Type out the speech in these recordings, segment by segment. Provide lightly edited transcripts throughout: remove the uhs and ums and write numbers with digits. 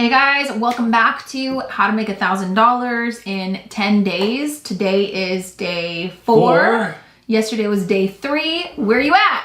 Hey guys, welcome back to How to Make $1,000 in 10 days. Today is day 4. Yesterday was day 3. Where are you at?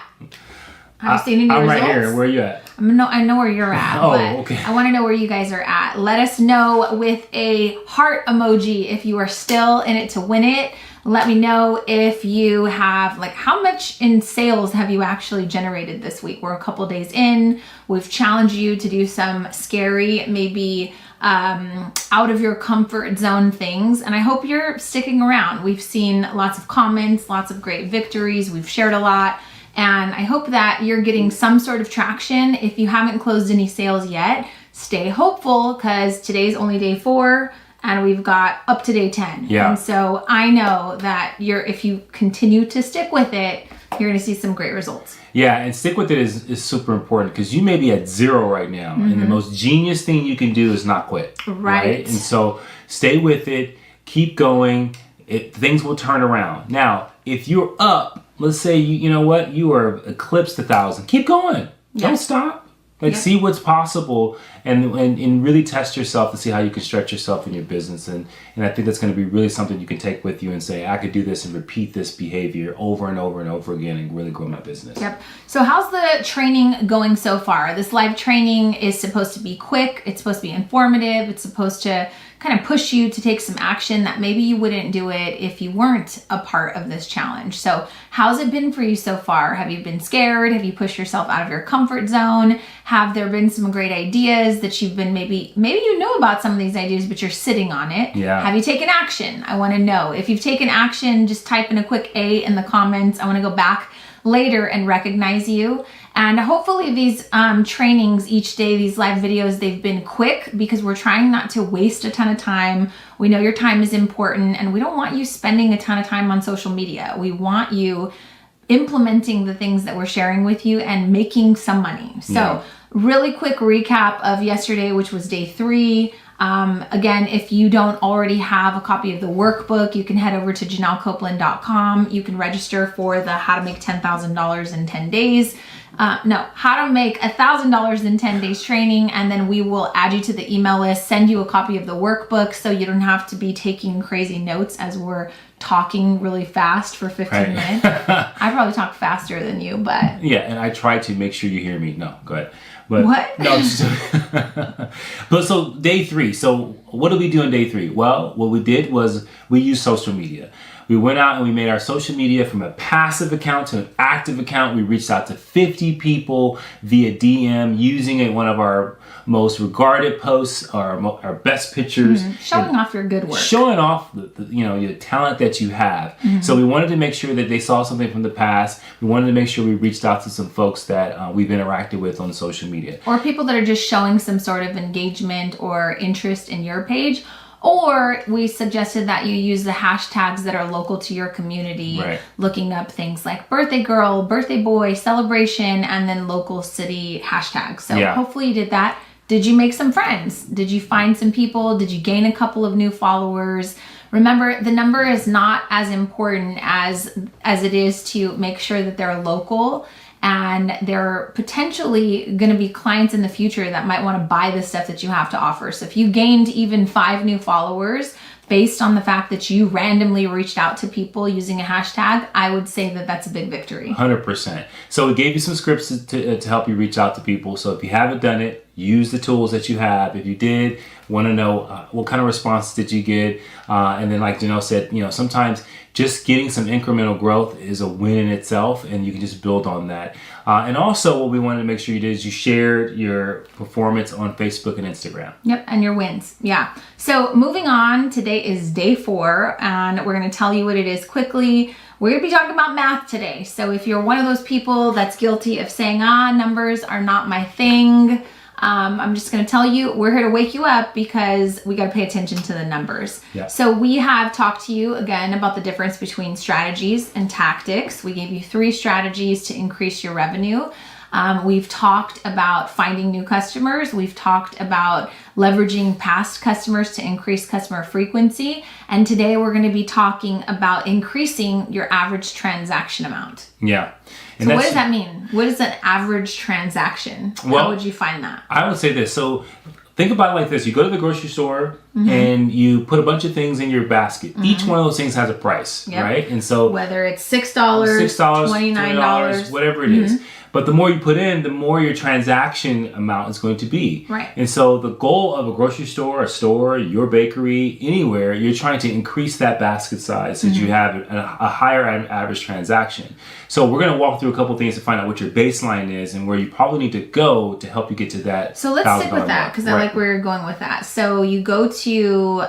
Have you seen any results? I'm right here. Where are you at? I know where you're at, Oh, but okay. I want to know where you guys are at. Let us know with a heart emoji if you are still in it to win it. Let me know if you have, how much in sales have you actually generated this week? We're a couple days in. We've challenged you to do some scary, maybe out of your comfort zone things. And I hope you're sticking around. We've seen lots of comments, lots of great victories. We've shared a lot. And I hope that you're getting some sort of traction. If you haven't closed any sales yet, stay hopeful because today's only day 4. And we've got up to day 10. Yeah. And so I know that if you continue to stick with it, you're going to see some great results. Yeah, and stick with it is super important because you may be at 0 right now. And the most genius thing you can do is not quit. Right. And so stay with it, keep going. Things will turn around. Now, if you're up, let's say, you know what, you are eclipsed 1,000. Keep going. Yeah. Don't stop. See what's possible and really test yourself to see how you can stretch yourself in your business. And I think that's going to be really something you can take with you and say, I could do this and repeat this behavior over and over and over again and really grow my business. Yep. So how's the training going so far? This live training is supposed to be quick. It's supposed to be informative. It's supposed to kind of push you to take some action that maybe you wouldn't do it if you weren't a part of this challenge. So how's it been for you so far? Have you been scared? Have you pushed yourself out of your comfort zone? Have there been some great ideas that you've been maybe you know about some of these ideas, but you're sitting on it? Yeah. Have you taken action? I want to know. If you've taken action, just type in a quick A in the comments. I want to go back later and recognize you. And hopefully these trainings each day, these live videos, they've been quick because we're trying not to waste a ton of time. We know your time is important and we don't want you spending a ton of time on social media. We want you implementing the things that we're sharing with you and making some money. So really quick recap of yesterday, which was day 3. Again, if you don't already have a copy of the workbook, you can head over to JanelleCopeland.com. You can register for the How to Make $10,000 in 10 days. How to Make $1,000 in 10 days training. And then we will add you to the email list, send you a copy of the workbook so you don't have to be taking crazy notes as we're talking really fast for 15 minutes. I probably talk faster than you, but... Yeah, and I try to make sure you hear me. No, go ahead. But, what? No, but so day 3. So what did we do on day 3? Well, what we did was we used social media. We went out and we made our social media from a passive account to an active account. We reached out to 50 people via DM using one of our most regarded posts, our best pictures. Showing off your good work. Showing off your talent that you have. So we wanted to make sure that they saw something from the past. We wanted to make sure we reached out to some folks that we've interacted with on social media. Or people that are just showing some sort of engagement or interest in your page. Or we suggested that you use the hashtags that are local to your community, looking up things like birthday girl, birthday boy, celebration, and then local city hashtags. So hopefully you did that. Did you make some friends? Did you find some people? Did you gain a couple of new followers? Remember, the number is not as important as it is to make sure that they're local. And they're potentially going to be clients in the future that might want to buy the stuff that you have to offer. So if you gained even 5 new followers based on the fact that you randomly reached out to people using a hashtag, I would say that that's a big victory. 100%. So we gave you some scripts to help you reach out to people. So if you haven't done it, use the tools that you have. If you did, want to know what kind of response did you get. And then like Janelle said, sometimes just getting some incremental growth is a win in itself, and you can just build on that. And also what we wanted to make sure you did is you shared your performance on Facebook and Instagram. Yep, and your wins. Yeah. So moving on, today is day 4, and we're going to tell you what it is quickly. We're going to be talking about math today. So if you're one of those people that's guilty of saying, numbers are not my thing, I'm just going to tell you, we're here to wake you up because we got to pay attention to the numbers. Yeah. So we have talked to you again about the difference between strategies and tactics. We gave you 3 strategies to increase your revenue. We've talked about finding new customers. We've talked about leveraging past customers to increase customer frequency. And today we're going to be talking about increasing your average transaction amount. Yeah. And so what does that mean? What is an average transaction? How would you find that? I would say this. So think about it like this. You go to the grocery store and you put a bunch of things in your basket. Each one of those things has a price, right? And so whether it's $6, $29, whatever it is. But the more you put in, the more your transaction amount is going to be. Right. And so the goal of a grocery store, a store, your bakery, anywhere, you're trying to increase that basket size so that you have a higher average transaction. So we're going to walk through a couple things to find out what your baseline is and where you probably need to go to help you get to that. So let's stick with that because I like where you're going with that. So you go to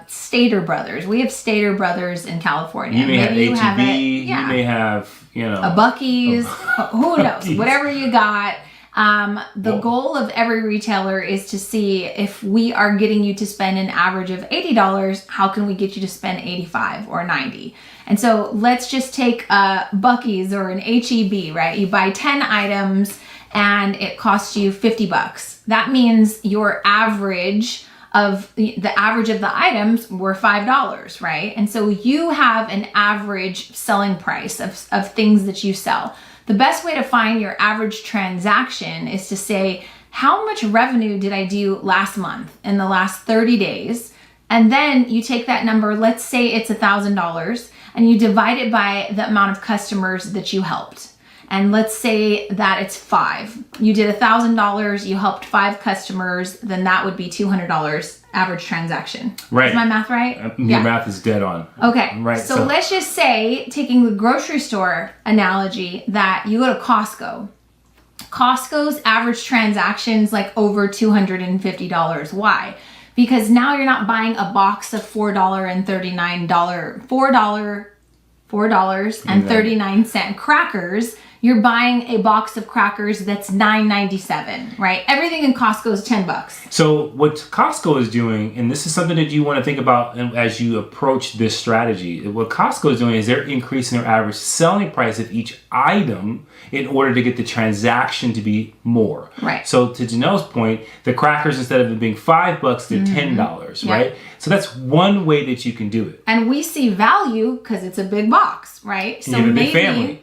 Stater Brothers. We have Stater Brothers in California. You may have H-E-B. You may have, a Buc-ee's. Who knows? Whatever you got. The goal of every retailer is to see if we are getting you to spend an average of $80, how can we get you to spend $85 or $90? And so let's just take Buc-ee's or an H-E-B, right? You buy 10 items and it costs you $50. That means your average of the items were $5, right? And so you have an average selling price of things that you sell. The best way to find your average transaction is to say, how much revenue did I do last month in the last 30 days? And then you take that number, let's say it's $1,000, and you divide it by the amount of customers that you helped. And let's say that it's 5. You did $1,000, you helped 5 customers, then that would be $200 average transaction. Right. Is my math right? Your math is dead on. Okay. Right. So let's just say, taking the grocery store analogy, that you go to Costco. Costco's average transaction's like over $250. Why? Because now you're not buying a box of $4.39 crackers. You're buying a box of crackers that's $9.97, right? Everything in Costco is $10. So what Costco is doing, and this is something that you want to think about as you approach this strategy, what Costco is doing is they're increasing their average selling price of each item in order to get the transaction to be more. Right. So to Janelle's point, the crackers, instead of it being $5, they're $10, right? So that's one way that you can do it. And we see value because it's a big box, right? So you have a big family.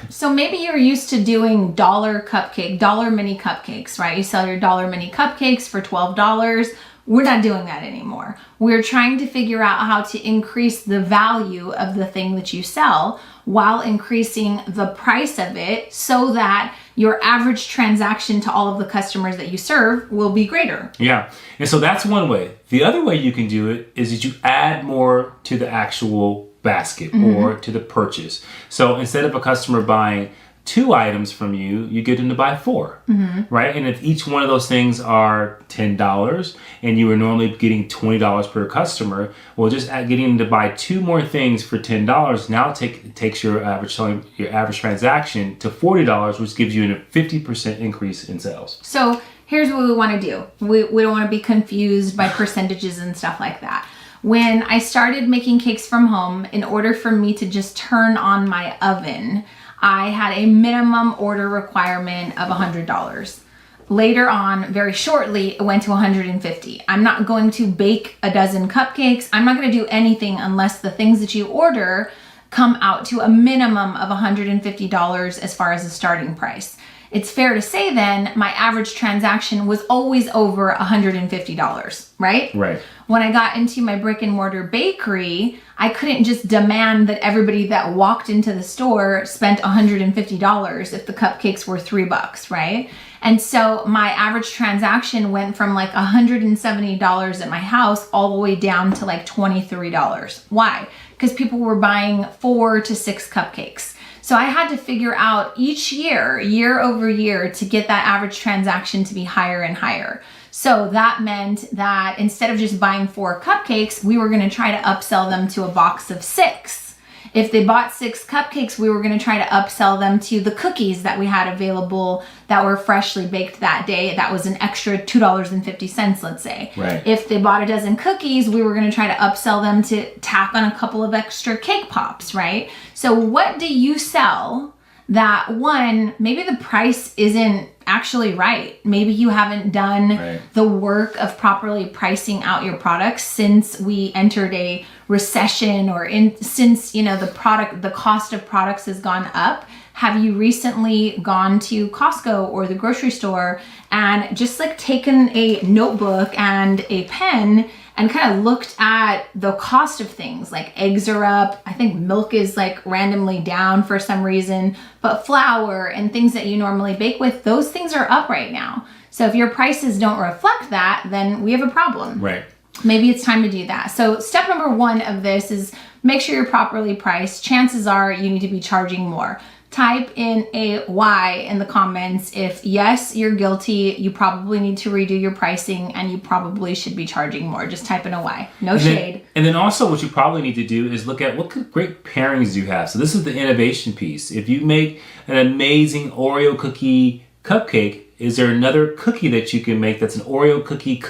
So maybe you're used to doing dollar mini cupcakes, right? You sell your dollar mini cupcakes for $12. We're not doing that anymore. We're trying to figure out how to increase the value of the thing that you sell while increasing the price of it so that your average transaction to all of the customers that you serve will be greater. Yeah. And so that's one way. The other way you can do it is that you add more to the actual basket or to the purchase. So instead of a customer buying 2 items from you, you get them to buy 4, right? And if each one of those things are $10 and you were normally getting $20 per customer, well, just getting them to buy 2 more things for $10 now takes your average transaction to $40, which gives you a 50% increase in sales. So here's what we want to do. We don't want to be confused by percentages and stuff like that. When I started making cakes from home, in order for me to just turn on my oven, I had a minimum order requirement of $100. Later on, very shortly, it went to $150. I'm not going to bake a dozen cupcakes. I'm not going to do anything unless the things that you order come out to a minimum of $150 as far as the starting price. It's fair to say then my average transaction was always over $150, right? Right. When I got into my brick and mortar bakery, I couldn't just demand that everybody that walked into the store spent $150 if the cupcakes were $3, right? And so my average transaction went from like $170 at my house all the way down to like $23. Why? Because people were buying 4 to 6 cupcakes. So I had to figure out each year over year, to get that average transaction to be higher and higher. So that meant that instead of just buying 4 cupcakes, we were going to try to upsell them to a box of 6. If they bought 6 cupcakes, we were going to try to upsell them to the cookies that we had available that were freshly baked that day. That was an extra $2.50, let's say. Right. If they bought a dozen cookies, we were going to try to upsell them to tack on a couple of extra cake pops, right? So what do you sell that, one, maybe the price isn't actually right. Maybe you haven't done the work of properly pricing out your products since we entered a recession, or since the cost of products has gone up. Have you recently gone to Costco or the grocery store and just like taken a notebook and a pen and kind of looked at the cost of things? Like eggs are up. I think milk is like randomly down for some reason, but flour and things that you normally bake with, those things are up right now. So if your prices don't reflect that, then we have a problem. Right. Maybe it's time to do that. So step number 1 of this is make sure you're properly priced. Chances are you need to be charging more. Type in a Y in the comments if yes, you're guilty, you probably need to redo your pricing and you probably should be charging more. Just type in a Y. No shade. And then also what you probably need to do is look at what great pairings you have. So this is the innovation piece. If you make an amazing Oreo cookie cupcake, is there another cookie that you can make that's an Oreo cookie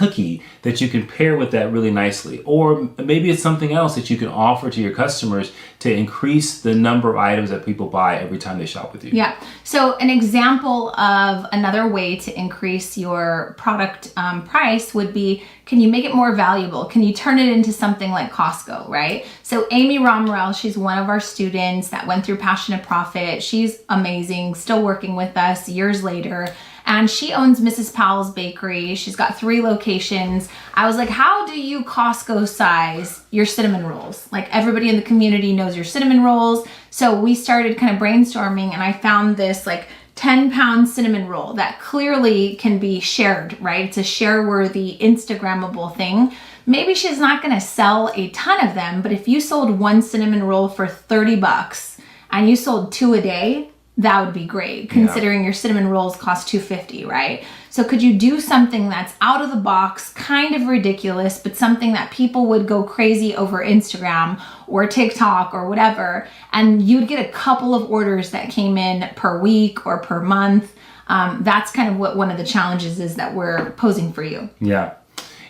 that you can pair with that really nicely? Or maybe it's something else that you can offer to your customers to increase the number of items that people buy every time they shop with you. Yeah. So an example of another way to increase your product price would be, can you make it more valuable? Can you turn it into something like Costco, right? So Amy Romerell, she's one of our students that went through Passionate Profit. She's amazing, still working with us years later. And she owns Mrs. Powell's Bakery. She's got 3 locations. I was like, how do you Costco size your cinnamon rolls? Like everybody in the community knows your cinnamon rolls. So we started kind of brainstorming and I found this like 10-pound cinnamon roll that clearly can be shared, right? It's a share-worthy, Instagrammable thing. Maybe she's not gonna sell a ton of them, but if you sold 1 cinnamon roll for $30 and you sold 2 a day, that would be great, considering your cinnamon rolls cost $2.50, right? So could you do something that's out of the box, kind of ridiculous, but something that people would go crazy over Instagram or TikTok or whatever, and you'd get a couple of orders that came in per week or per month? That's kind of what one of the challenges is that we're posing for you. Yeah.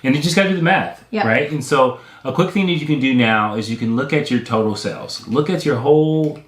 And you just got to do the math, right? And so a quick thing that you can do now is you can look at your total sales. Look at your whole,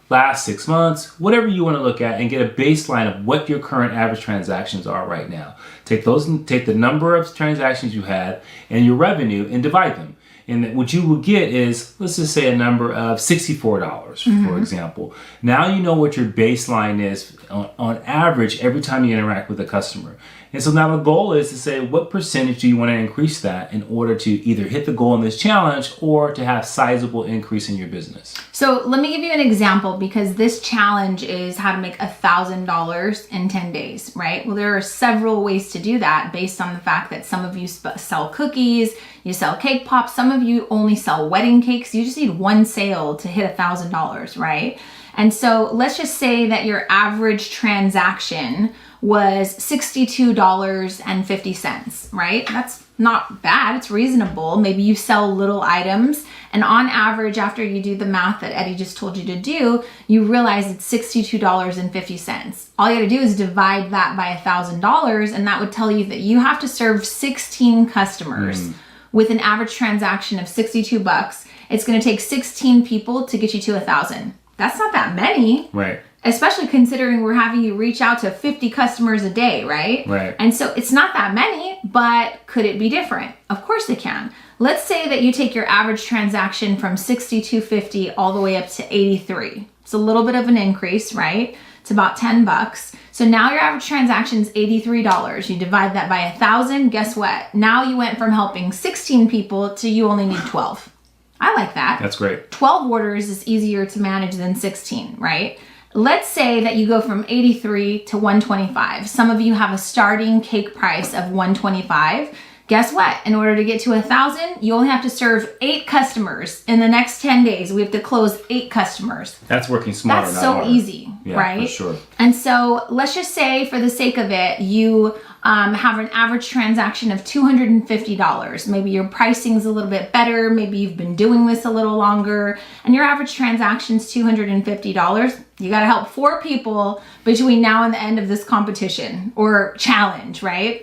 last 6 months, whatever you want to look at, and get a baseline of what your current average transactions are right now. Take the number of transactions you had and your revenue and divide them. And what you will get is, let's just say a number of $64, for example. Now you know what your baseline is on average every time you interact with a customer. And so now the goal is to say, what percentage do you want to increase that in order to either hit the goal in this challenge or to have sizable increase in your business? So let me give you an example, because this challenge is how to make $1,000 in 10 days, right? Well, there are several ways to do that based on the fact that some of you sell cookies, you sell cake pops, some of you only sell wedding cakes. You just need 1 sale to hit $1,000, right? And so let's just say that your average transaction was $62.50, right? That's not bad, it's reasonable. Maybe you sell little items, and on average, after you do the math that Eddie just told you to do, you realize it's $62.50. All you gotta do is divide that by $1,000, and that would tell you that you have to serve 16 customers with an average transaction of $62. It's gonna take 16 people to get you to 1,000. That's not that many. Right. Especially considering we're having you reach out to 50 customers a day, right? Right. And so it's not that many, but could it be different? Of course it can. Let's say that you take your average transaction from $62.50 all the way up to $83. It's a little bit of an increase, right? It's about $10. So now your average transaction is $83. You divide that by 1,000, guess what? Now you went from helping 16 people to you only need 12. I like that. That's great. 12 orders is easier to manage than 16, right? Let's say that you go from 83 to 125. Some of you have a starting cake price of 125. Guess what? In order to get to 1,000, you only have to serve 8 customers. In the next 10 days, we have to close 8 customers. That's working smarter. That's so easy, right? For sure. And so let's just say, for the sake of it, you have an average transaction of $250. Maybe your pricing's a little bit better. Maybe you've been doing this a little longer, and your average transaction's $250. You got to help 4 people between now and the end of this competition or challenge, right?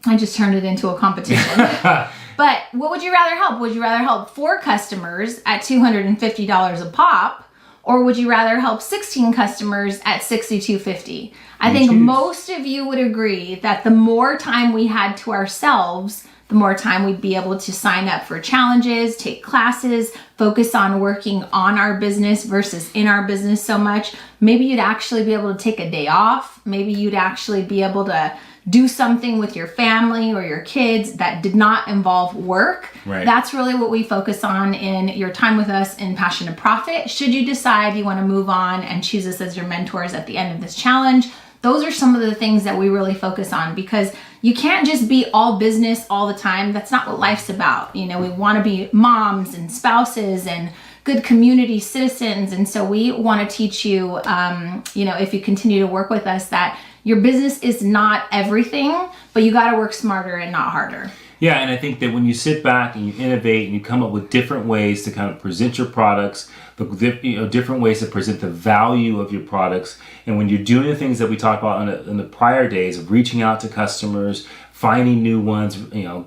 I just turned it into a competition. But what would you rather help? Would you rather help 4 customers at $250 a pop, or would you rather help 16 customers at $62.50? I think most of you would agree that the more time we had to ourselves, the more time we'd be able to sign up for challenges, take classes, focus on working on our business versus in our business so much. Maybe you'd actually be able to take a day off. Maybe you'd actually be able to do something with your family or your kids that did not involve work. Right. That's really what we focus on in your time with us in Passion to Profit. Should you decide you want to move on and choose us as your mentors at the end of this challenge, those are some of the things that we really focus on, because you can't just be all business all the time. That's not what life's about. You know, we want to be moms and spouses and good community citizens. And so we want to teach you, if you continue to work with us, that your business is not everything, but you got to work smarter and not harder. Yeah, and I think that when you sit back and you innovate and you come up with different ways to kind of present your products, different ways to present the value of your products, and when you're doing the things that we talked about in the prior days of reaching out to customers, finding new ones,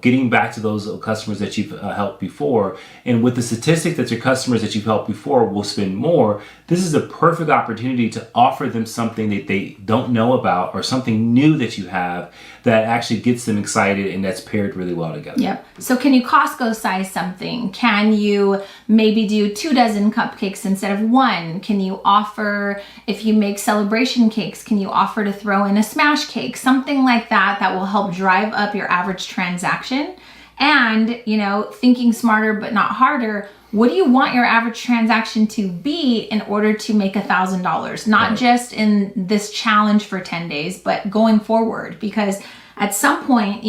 getting back to those customers that you've helped before, and with the statistic that your customers that you've helped before will spend more, this is a perfect opportunity to offer them something that they don't know about or something new that you have that actually gets them excited and that's paired really well together. Yep. So can you Costco size something? Can you maybe do 2 dozen cupcakes instead of 1? Can you offer, if you make celebration cakes, can you offer to throw in a smash cake? Something like that will help drive up your average transaction. And, thinking smarter but not harder, what do you want your average transaction to be in order to make $1,000? Not just in this challenge for 10 days, but going forward. Because at some point,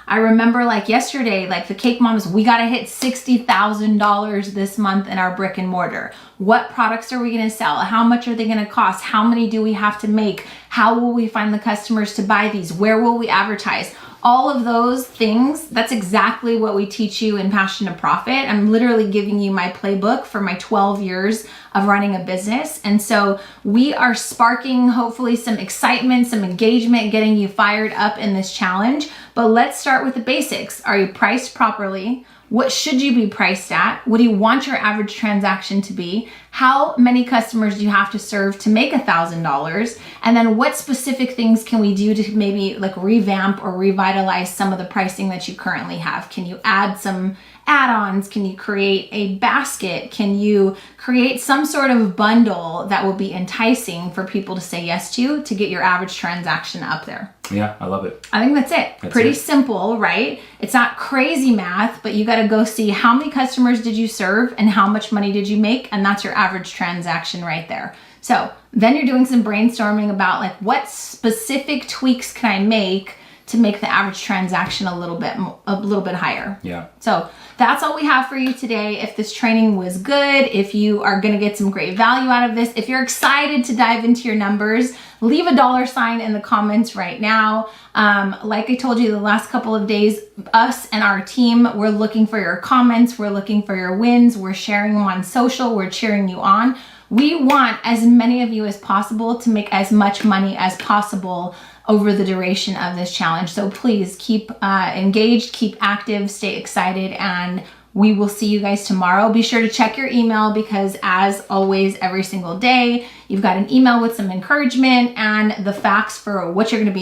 I remember yesterday, the Cake Moms, we got to hit $60,000 this month in our brick and mortar. What products are we going to sell? How much are they going to cost? How many do we have to make? How will we find the customers to buy these? Where will we advertise? All of those things, that's exactly what we teach you in Passion to Profit. I'm literally giving you my playbook for my 12 years of running a business. And so we are sparking hopefully some excitement, some engagement, getting you fired up in this challenge. But let's start with the basics. Are you priced properly? What should you be priced at? What do you want your average transaction to be? How many customers do you have to serve to make $1,000? And then what specific things can we do to maybe revamp or revitalize some of the pricing that you currently have? Can you add some add-ons? Can you create a basket? Can you create some sort of bundle that will be enticing for people to say yes to get your average transaction up there? Yeah, I love it. I think that's it. Pretty simple, right? It's not crazy math, but you got to go see how many customers did you serve and how much money did you make, and that's your average transaction right there. So then you're doing some brainstorming about what specific tweaks can I make to make the average transaction a little bit higher. Yeah. So that's all we have for you today. If this training was good, if you are going to get some great value out of this, if you're excited to dive into your numbers, leave a $sign in the comments right now. Like I told you the last couple of days, us and our team, we're looking for your comments. We're looking for your wins. We're sharing them on social. We're cheering you on. We want as many of you as possible to make as much money as possible over the duration of this challenge. So please keep engaged, keep active, stay excited, and we will see you guys tomorrow. Be sure to check your email because as always, every single day, you've got an email with some encouragement and the facts for what you're going to be